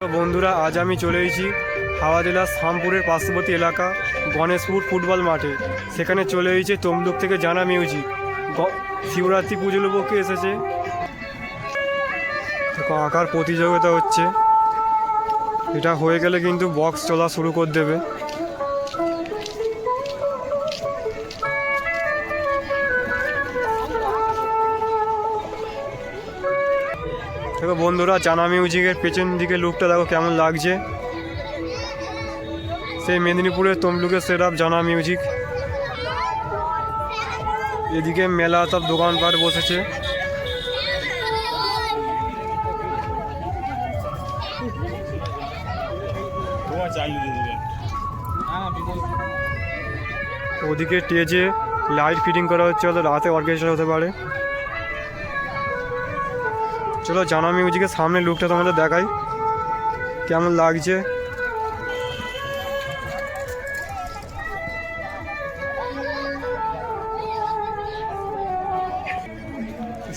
তো বন্ধুরা, আজ আমি চলে এসেছি হাওড়া জেলার শামপুরের পার্শ্ববর্তী এলাকা গণেশপুর ফুটবল মাঠে। সেখানে চলে এসেছে তমলুক থেকে জানা মিউজিক। শিবরাত্রি পুজোর উপলক্ষে এসেছে। দেখো আঁকার প্রতিযোগিতা হচ্ছে। এটা হয়ে গেলে কিন্তু বক্স চলা শুরু করে দেবে। দেখো বন্ধুরা, জানা মিউজিকের পেছন দিকে লুকটা দেখো কেমন লাগছে। সেই মেদিনীপুরের তমলুকের সেট আপ জানা মিউজিক। এদিকে মেলা সব দোকানপাট বসেছে। ওদিকে স্টেজে লাইট ফিটিং করা হচ্ছে, হয়তো রাতে অর্কেস্ট্রা হতে পারে। চলো জানা মিউজিকের সামনে লুকটা তোমাদের দেখাই কেমন লাগছে।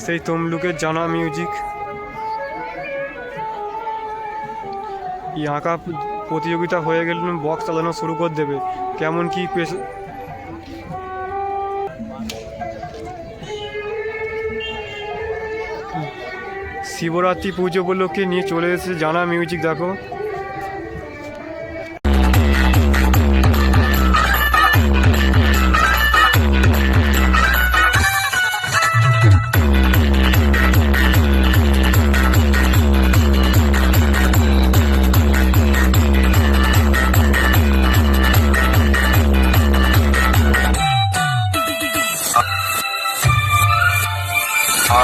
সেই তমলুকের জানা মিউজিক। এই আঁকা প্রতিযোগিতা হয়ে গেলে বক্স চালানো শুরু করে দেবে। কেমন কি শিবরাত্রি পুজো উপলক্ষে নিয়ে চলে এসেছে জানা মিউজিক। দেখো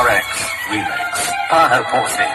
RX Remix. Posting.